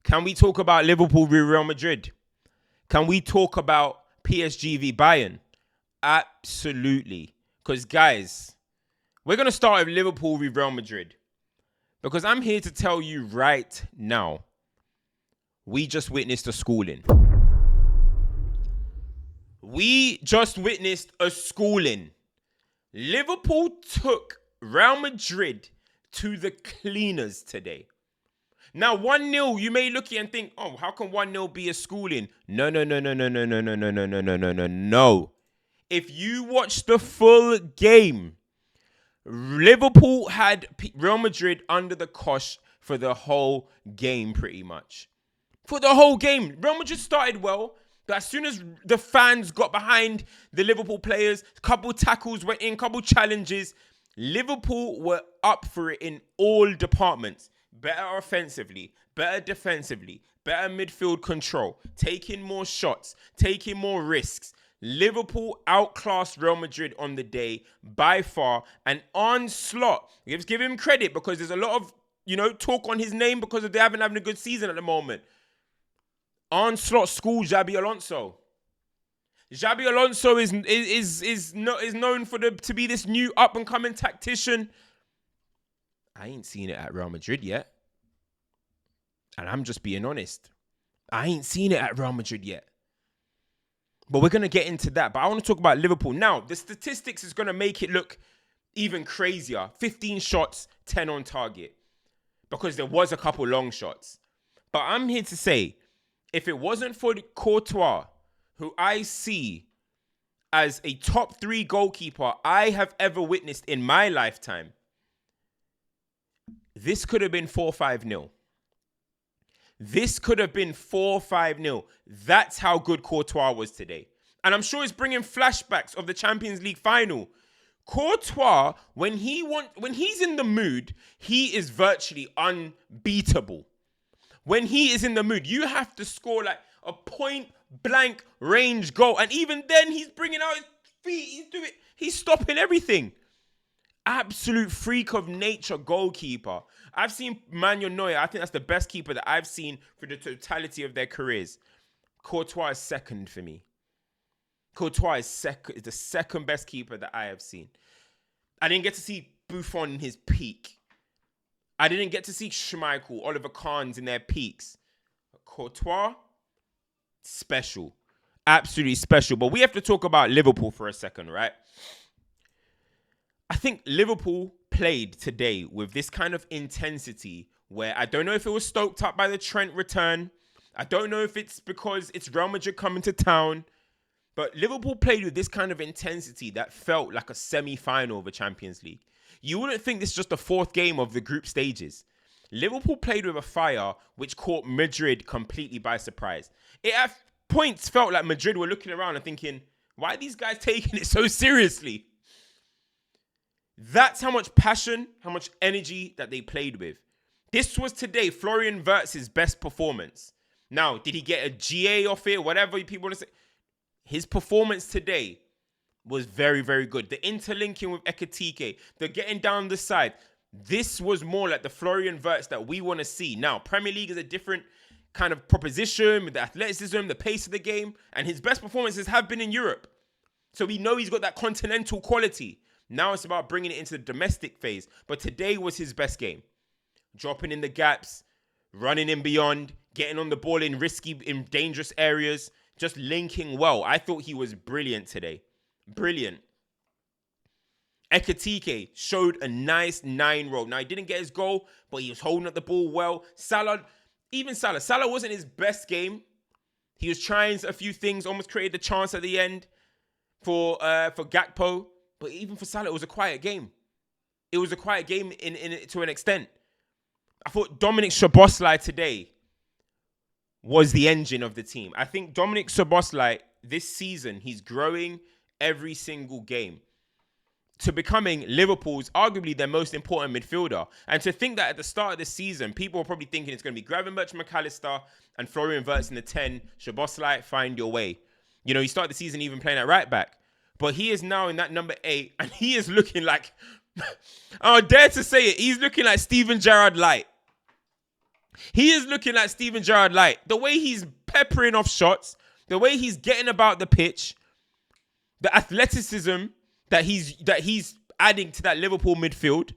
Can we talk about Liverpool v Real Madrid? Can we talk about PSG v Bayern? Absolutely. Because, guys, we're going to start with Liverpool v Real Madrid. Because I'm here to tell you right now, we just witnessed a schooling. We just witnessed a schooling. Liverpool took Real Madrid to the cleaners today. Now, 1-0, you may look at it and think, oh, how can 1-0 be a schooling? No. If you watch the full game, Liverpool had Real Madrid under the cosh for the whole game, pretty much. For the whole game. Real Madrid started well, but as soon as the fans got behind the Liverpool players, a couple tackles went in, couple challenges, Liverpool were up for it in all departments. Better offensively, better defensively, better midfield control, taking more shots, taking more risks. Liverpool outclassed Real Madrid on the day by far. And Onslaught, let's give him credit because there's a lot of, talk on his name because they haven't having a good season at the moment. Onslaught schooled Xabi Alonso. Xabi Alonso is known to be this new up and coming tactician. I ain't seen it at Real Madrid yet. And I'm just being honest. I ain't seen it at Real Madrid yet. But we're going to get into that. But I want to talk about Liverpool. Now, the statistics is going to make it look even crazier. 15 shots, 10 on target. Because there was a couple long shots. But I'm here to say, if it wasn't for Courtois, who I see as a top 3 goalkeeper I have ever witnessed in my lifetime, this could have been 4-5-0. This could have been 4-5-0. That's how good Courtois was today. And I'm sure it's bringing flashbacks of the Champions League final. Courtois, when he's in the mood, he is virtually unbeatable. When he is in the mood, you have to score like a point-blank range goal. And even then, he's bringing out his feet. He's stopping everything. Absolute freak of nature goalkeeper. I've seen Manuel Neuer. I think that's the best keeper that I've seen for the totality of their careers. Courtois is second for me. Courtois is the second best keeper that I have seen. I didn't get to see Buffon in his peak. I didn't get to see Schmeichel, Oliver Kahn in their peaks. Courtois, special. Absolutely special. But we have to talk about Liverpool for a second, right? I think Liverpool played today with this kind of intensity where I don't know if it was stoked up by the Trent return. I don't know if it's because it's Real Madrid coming to town. But Liverpool played with this kind of intensity that felt like a semi-final of the Champions League. You wouldn't think this is just the 4th game of the group stages. Liverpool played with a fire which caught Madrid completely by surprise. It at points felt like Madrid were looking around and thinking, why are these guys taking it so seriously? That's how much passion, how much energy that they played with. This was today Florian Wirtz's best performance. Now, did he get a GA off it? Whatever people want to say. His performance today was very, very good. The interlinking with Ekitike, the getting down the side. This was more like the Florian Wirtz that we want to see. Now, Premier League is a different kind of proposition with the athleticism, the pace of the game. And his best performances have been in Europe. So we know he's got that continental quality. Now it's about bringing it into the domestic phase. But today was his best game. Dropping in the gaps, running in beyond, getting on the ball in dangerous areas, just linking well. I thought he was brilliant today. Brilliant. Ekitike showed a nice 9 roll. Now, he didn't get his goal, but he was holding up the ball well. Salah wasn't his best game. He was trying a few things, almost created the chance at the end for Gakpo. But even for Salah, it was a quiet game. It was a quiet game to an extent. I thought Dominic Szoboszlai today was the engine of the team. I think Dominic Szoboszlai, this season, he's growing every single game to becoming Liverpool's arguably their most important midfielder. And to think that at the start of the season, people were probably thinking it's going to be Gravenberch, McAllister, and Florian Wirtz in the 10. Szoboszlai, find your way. He started the season even playing at right back. But he is now in that number 8, and he is looking like, I dare to say it, he's looking like Steven Gerrard light. He is looking like Steven Gerrard light. The way he's peppering off shots, the way he's getting about the pitch, the athleticism that he's adding to that Liverpool midfield.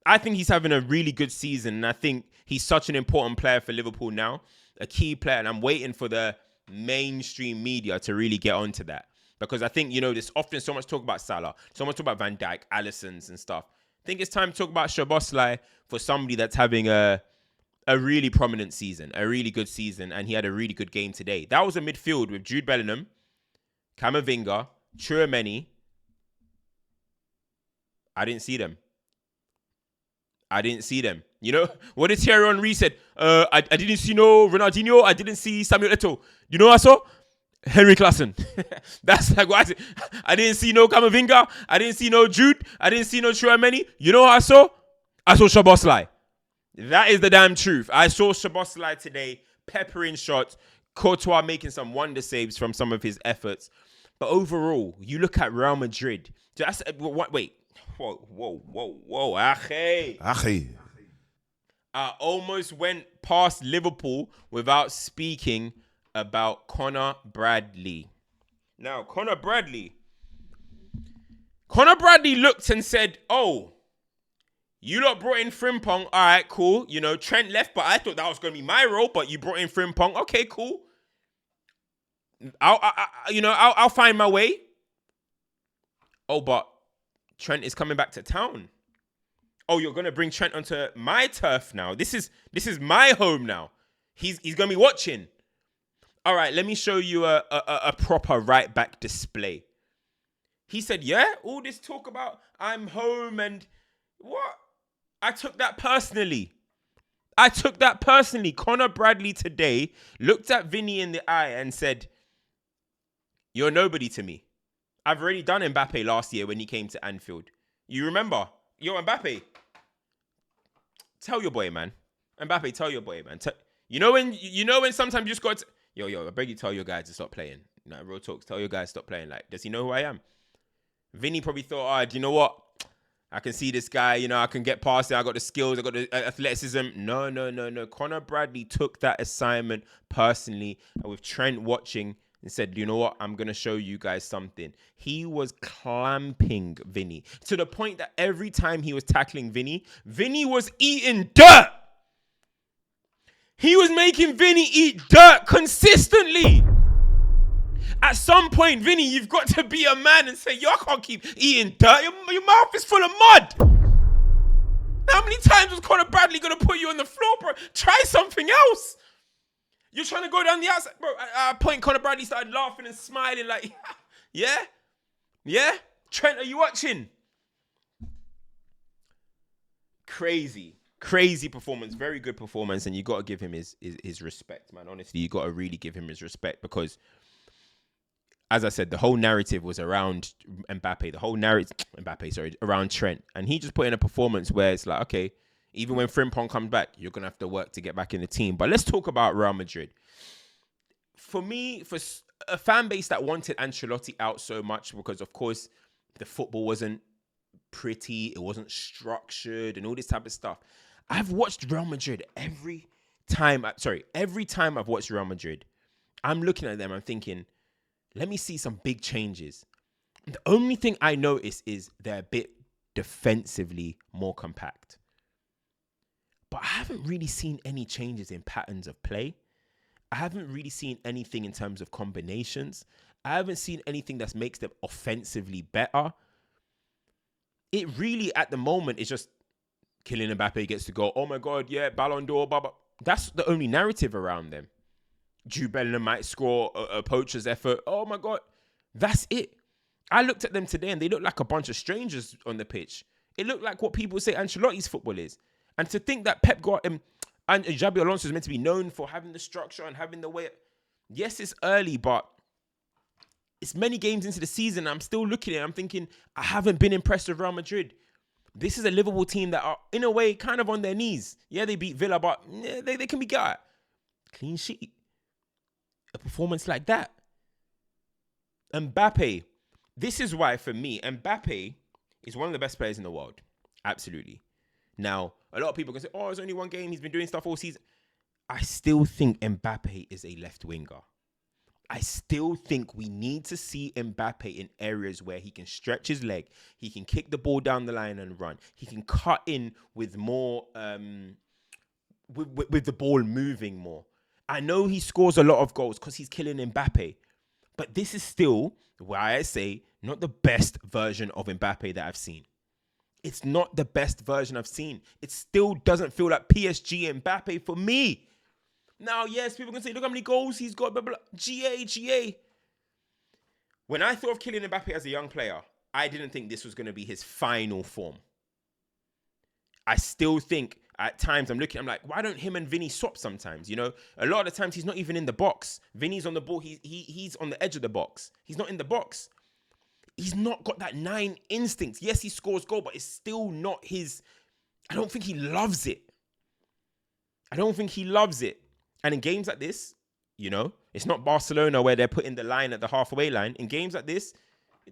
I think he's having a really good season, and I think he's such an important player for Liverpool now, a key player, and I'm waiting for the mainstream media to really get onto that. Because I think, there's often so much talk about Salah, so much talk about Van Dijk, Alisson's and stuff. I think it's time to talk about Szoboszlai for somebody that's having a really prominent season, a really good season, and he had a really good game today. That was a midfield with Jude Bellingham, Camavinga, Tchouaméni. I didn't see them. What did Thierry Henry said? I didn't see no Ronaldinho. I didn't see Samuel Eto'o. You know what I saw? Henry Klassen. That's like what I said. I didn't see no Camavinga. I didn't see no Jude. I didn't see no Tchouaméni. You know what I saw? I saw Szoboszlai. That is the damn truth. I saw Szoboszlai today peppering shots. Courtois making some wonder saves from some of his efforts. But overall, you look at Real Madrid. Wait. Whoa. Ache. I almost went past Liverpool without speaking about Conor Bradley. Now, Conor Bradley looked and said, oh, you lot brought in Frimpong. All right, cool. Trent left, but I thought that was going to be my role, but you brought in Frimpong. Okay, cool. I'll find my way. Oh, but Trent is coming back to town. Oh, you're going to bring Trent onto my turf now. This is my home now. He's going to be watching. All right, let me show you a proper right back display. He said, yeah, all this talk about I'm home and what? I took that personally. Conor Bradley today looked at Vini in the eye and said, you're nobody to me. I've already done Mbappe last year when he came to Anfield. You remember? Yo, Mbappe. Tell your boy, man. Mbappe, tell your boy, man. When sometimes you just got to... Yo, I beg you tell your guys to stop playing. Real talks. Tell your guys to stop playing. Like, does he know who I am? Vinny probably thought, do you know what? I can see this guy, I can get past it. I got the skills. I got the athleticism. No. Conor Bradley took that assignment personally. And with Trent watching... and said, you know what? I'm going to show you guys something. He was clamping Vini to the point that every time he was tackling Vini, Vini was eating dirt. He was making Vini eat dirt consistently. At some point, Vini, you've got to be a man and say, yo, I can't keep eating dirt. Your mouth is full of mud. How many times was Conor Bradley going to put you on the floor, bro? Try something else. You're trying to go down the outside. Bro, at a point, Conor Bradley started laughing and smiling like, yeah? Trent, are you watching? Crazy performance. Very good performance. And you got to give him his respect, man. Honestly, you got to really give him his respect because, as I said, the whole narrative was around around Trent. And he just put in a performance where it's like, okay, even when Frimpong comes back, you're going to have to work to get back in the team. But let's talk about Real Madrid. For me, for a fan base that wanted Ancelotti out so much because, of course, the football wasn't pretty, it wasn't structured and all this type of stuff. I've watched Real Madrid every time I've watched Real Madrid, I'm looking at them, I'm thinking, let me see some big changes. The only thing I notice is they're a bit defensively more compact. But I haven't really seen any changes in patterns of play. I haven't really seen anything in terms of combinations. I haven't seen anything that makes them offensively better. It really, at the moment, is just Kylian Mbappe gets to go, oh my God, yeah, Ballon d'Or, blah, blah. That's the only narrative around them. Jude Bellingham might score a poacher's effort. Oh my God. That's it. I looked at them today and they looked like a bunch of strangers on the pitch. It looked like what people say Ancelotti's football is. And to think that Pep got him and Xabi Alonso is meant to be known for having the structure and having the way. Yes, it's early, but it's many games into the season. I'm still looking at it. I'm thinking, I haven't been impressed with Real Madrid. This is a Liverpool team that are, in a way, kind of on their knees. Yeah, they beat Villa, but they can be got. Clean sheet. A performance like that. Mbappe. This is why, for me, Mbappe is one of the best players in the world. Absolutely. Now, a lot of people can say, oh, it's only one game. He's been doing stuff all season. I still think Mbappe is a left winger. I still think we need to see Mbappe in areas where he can stretch his leg, he can kick the ball down the line and run, he can cut in with more, with the ball moving more. I know he scores a lot of goals because he's killing Mbappe, but this is still why I say not the best version of Mbappe that I've seen. It's not the best version I've seen. It still doesn't feel like PSG Mbappe for me. Now, yes, people can say, look how many goals he's got, blah, blah, blah. GA. When I thought of Kylian Mbappe as a young player, I didn't think this was going to be his final form. I still think at times I'm like, why don't him and Vini swap sometimes? You know, a lot of the times he's not even in the box. Vini's on the ball. He's on the edge of the box. He's not in the box. He's not got that 9 instinct. Yes, he scores goal, but it's still not his. I don't think he loves it. And in games like this, you know, it's not Barcelona where they're putting the line at the halfway line. In games like this,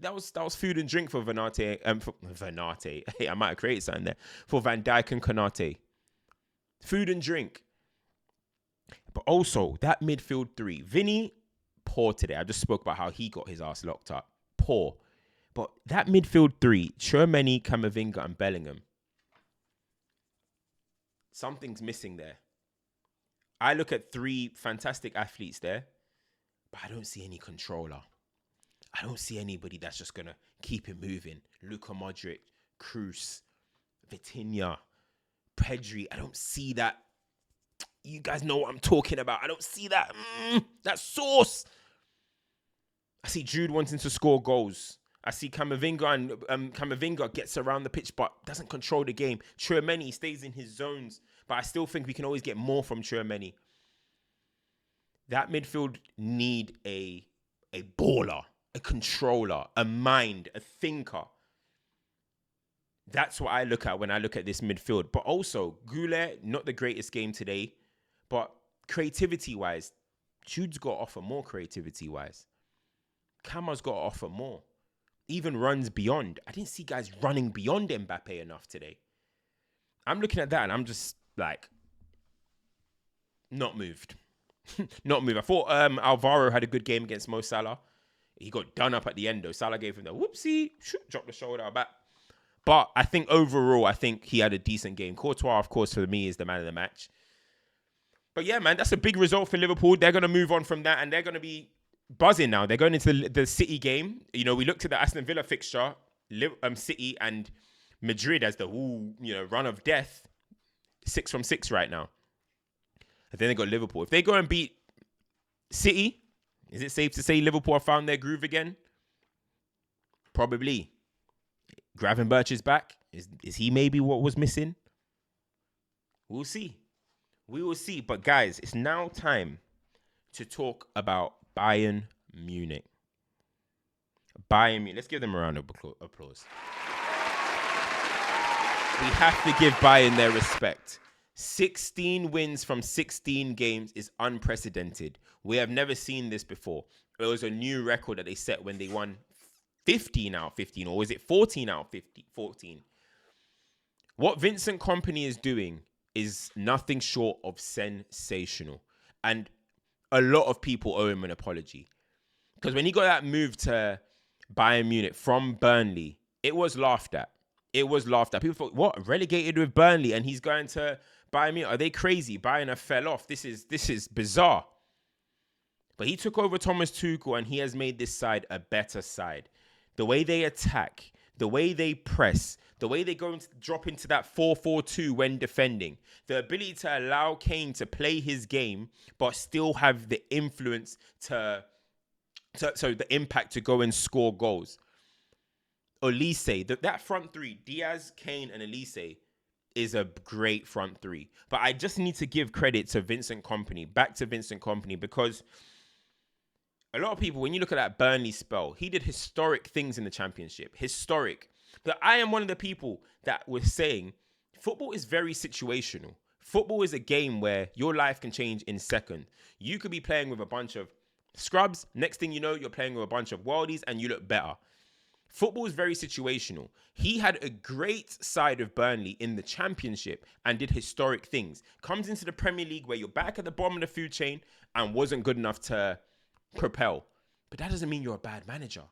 that was food and drink for Vanate. Hey, I might have created something there. For Van Dijk and Konate. Food and drink. But also, that midfield 3. Vini, poor today. I just spoke about how he got his ass locked up. Poor. But that midfield 3, Tchouaméni, Camavinga, and Bellingham. Something's missing there. I look at 3 fantastic athletes there, but I don't see any controller. I don't see anybody that's just going to keep it moving. Luka Modric, Kroos, Vitinha, Pedri. I don't see that. You guys know what I'm talking about. I don't see that. That sauce. I see Jude wanting to score goals. I see Camavinga and Camavinga gets around the pitch but doesn't control the game. Tchouaméni stays in his zones, but I still think we can always get more from Tchouaméni. That midfield need a baller, a controller, a mind, a thinker. That's what I look at when I look at this midfield. But also, Goulet, not the greatest game today, but creativity-wise, Jude's got to offer more creativity-wise. Cama's got to offer more. Even runs beyond. I didn't see guys running beyond Mbappe enough today. I'm looking at that and I'm just like, not moved. Not moved. I thought Alvaro had a good game against Mo Salah. He got done up at the end though. Salah gave him the whoopsie, dropped the shoulder back. But I think overall, I think he had a decent game. Courtois, of course, for me is the man of the match. But yeah, man, that's a big result for Liverpool. They're going to move on from that and they're going to be buzzing now. They're going into the City game. You know, we looked at the Aston Villa fixture, City and Madrid as the run of death. 6 from 6 right now. And then they got Liverpool. If they go and beat City, is it safe to say Liverpool have found their groove again? Probably. Gravenberch is back. Is he maybe what was missing? We'll see. We will see. But guys, it's now time to talk about Bayern Munich. Bayern Munich. Let's give them a round of applause. We have to give Bayern their respect. 16 wins from 16 games is unprecedented. We have never seen this before. It was a new record that they set when they won 15 out of 15, or was it 14 out of 14? What Vincent Kompany is doing is nothing short of sensational. And a lot of people owe him an apology. Because when he got that move to Bayern Munich from Burnley, it was laughed at. People thought, what? Relegated with Burnley and he's going to Bayern Munich? Are they crazy? Bayern have fell off. This is bizarre. But he took over Thomas Tuchel and he has made this side a better side. The way they attack, the way they press, the way they drop into that 4-4-2 when defending, the ability to allow Kane to play his game but still have the influence so the impact to go and score goals. Olise, that front 3, DIAZ, Kane, and Olise is a great front 3. But I just need to give credit to Vincent Kompany, back to Vincent Kompany, because a lot of people, when you look at that Burnley spell, he did historic things in the Championship. Historic. But I am one of the people that was saying football is very situational. Football is a game where your life can change in seconds. You could be playing with a bunch of scrubs. Next thing you know, you're playing with a bunch of worldies and you look better. Football is very situational. He had a great side of Burnley in the Championship and did historic things. Comes into the Premier League where you're back at the bottom of the food chain and wasn't good enough to propel. But that doesn't mean you're a bad manager.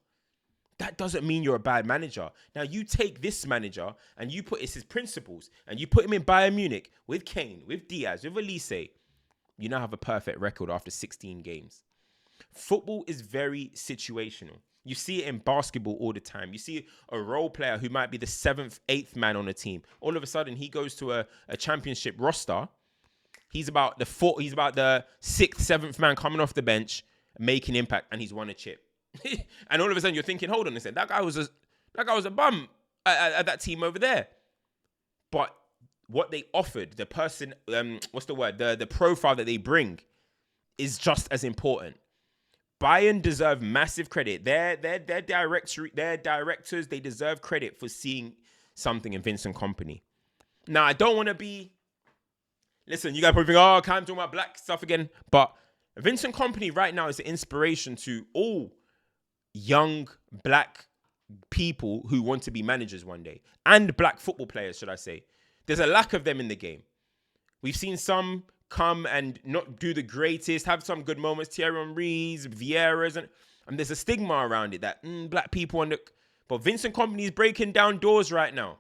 That doesn't mean you're a bad manager. Now, you take this manager and you put his principles and you put him in Bayern Munich with Kane, with Diaz, with Elise. You now have a perfect record after 16 games. Football is very situational. You see it in basketball all the time. You see a role player who might be the 7th, 8th man on a team. All of a sudden, he goes to a championship roster. He's about the 6th, 7th man coming off the bench, making impact, and he's won a chip. And all of a sudden, you're thinking, hold on a second, that guy was a bum at that team over there. But what they offered, the person, the profile that they bring is just as important. Bayern deserve massive credit. Their directors, they deserve credit for seeing something in Vincent Kompany. Now, I don't want to be... Listen, you guys probably think, oh, can't talk about black stuff again. But Vincent Kompany right now is an inspiration to all young black people who want to be managers one day. And black football players, should I say. There's a lack of them in the game. We've seen some come and not do the greatest, have some good moments, Thierry Henry's, Vieira's, and there's a stigma around it that black people but Vincent Kompany is breaking down doors right now.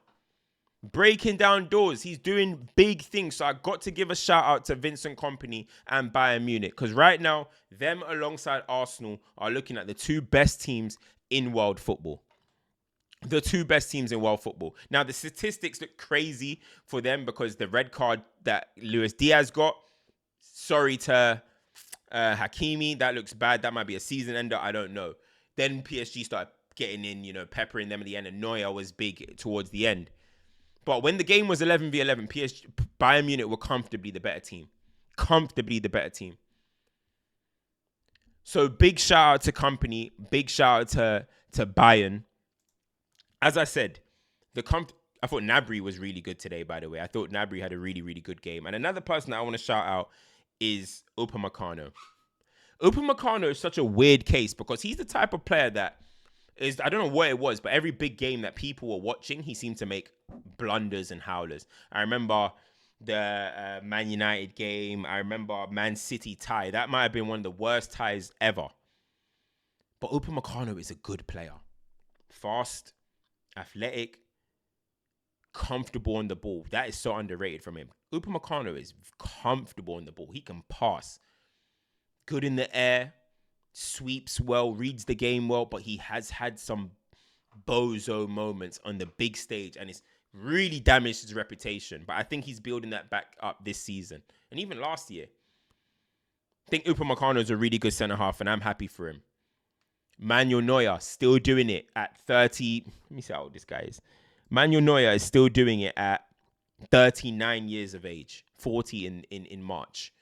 Breaking down doors. He's doing big things. So I got to give a shout out to Vincent Kompany and Bayern Munich, because right now, them alongside Arsenal are looking at the two best teams in world football. The two best teams in world football. Now, the statistics look crazy for them because the red card that Luis Diaz got, sorry to Hakimi, that looks bad. That might be a season ender. I don't know. Then PSG started getting in, peppering them at the end, and Neuer was big towards the end. But when the game was 11v11, Bayern Munich were comfortably the better team. Comfortably the better team. So big shout out to Kompany. Big shout out to Bayern. As I said, I thought Gnabry was really good today, by the way. I thought Gnabry had a really, really good game. And another person that I want to shout out is Upamecano. Upamecano is such a weird case because he's the type of player that is, I don't know what it was, but every big game that people were watching, he seemed to make blunders and howlers. I remember the Man United game. I remember Man City tie. That might have been one of the worst ties ever. But Upamecano is a good player. Fast, athletic, comfortable on the ball. That is so underrated from him. Upamecano is comfortable on the ball. He can pass. Good in the air. Sweeps well. Reads the game well. But he has had some bozo moments on the big stage. And it's really damaged his reputation. But I think he's building that back up this season. And even last year. I think Upamecano is a really good centre-half. And I'm happy for him. Manuel Neuer still doing it at 30. Let me see how old this guy is. Manuel Neuer is still doing it at 39 years of age. 40 in March.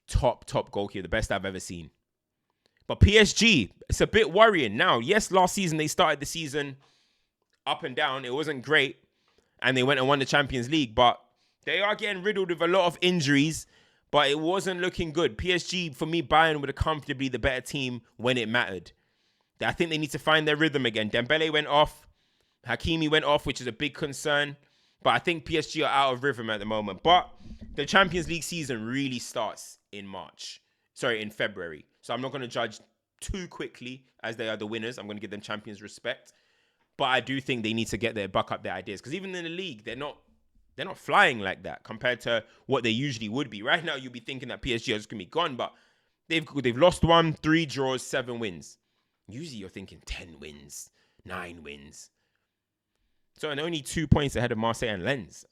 Top goalkeeper. The best I've ever seen. But PSG, it's a bit worrying. Now, yes, last season they started the season up and down. It wasn't great. And they went and won the Champions League. But they are getting riddled with a lot of injuries. But it wasn't looking good. PSG, for me, Bayern were comfortably the better team when it mattered. I think they need to find their rhythm again. Dembele went off. Hakimi went off, which is a big concern. But I think PSG are out of rhythm at the moment. But the Champions League season really starts in February. So I'm not going to judge too quickly as they are the winners. I'm going to give them champions respect. But I do think they need to buck up their ideas. Because even in the league, they're not flying like that compared to what they usually would be. Right now, you'll be thinking that PSG is going to be gone, but they've lost 1, 3 draws, 7 wins. Usually, you're thinking 10 wins, 9 wins. So, and only 2 points ahead of Marseille and Lens.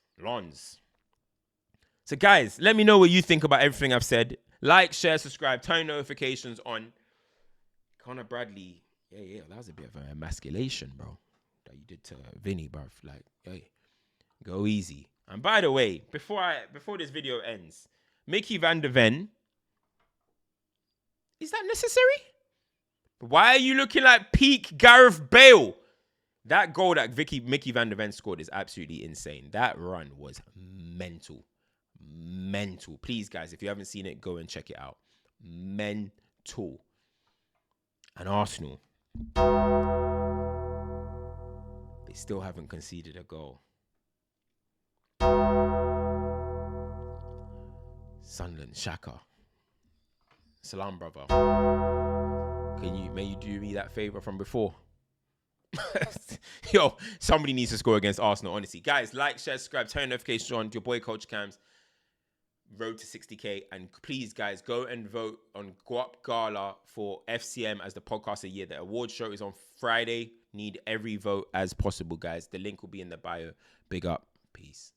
So, guys, let me know what you think about everything I've said. Like, share, subscribe, turn notifications on. Conor Bradley, yeah, that was a bit of an emasculation, bro, that you did to Vini, bro. Like, hey, go easy. And by the way, before this video ends, Mickey van der Ven, is that necessary? Why are you looking like peak Gareth Bale? That goal that Mickey van der Ven scored is absolutely insane. That run was mental. Mental. Please, guys, if you haven't seen it, go and check it out. Mental. And Arsenal. They still haven't conceded a goal. Sunderland, Shaka. Salam, brother. May you do me that favor from before? Yo, somebody needs to score against Arsenal, honestly. Guys, like, share, subscribe, turn notifications on. Your boy, CultureCams. Road to 60K. And please, guys, go and vote on Guap Gala for FCM as the podcast of the year. The award show is on Friday. Need every vote as possible, guys. The link will be in the bio. Big up. Peace.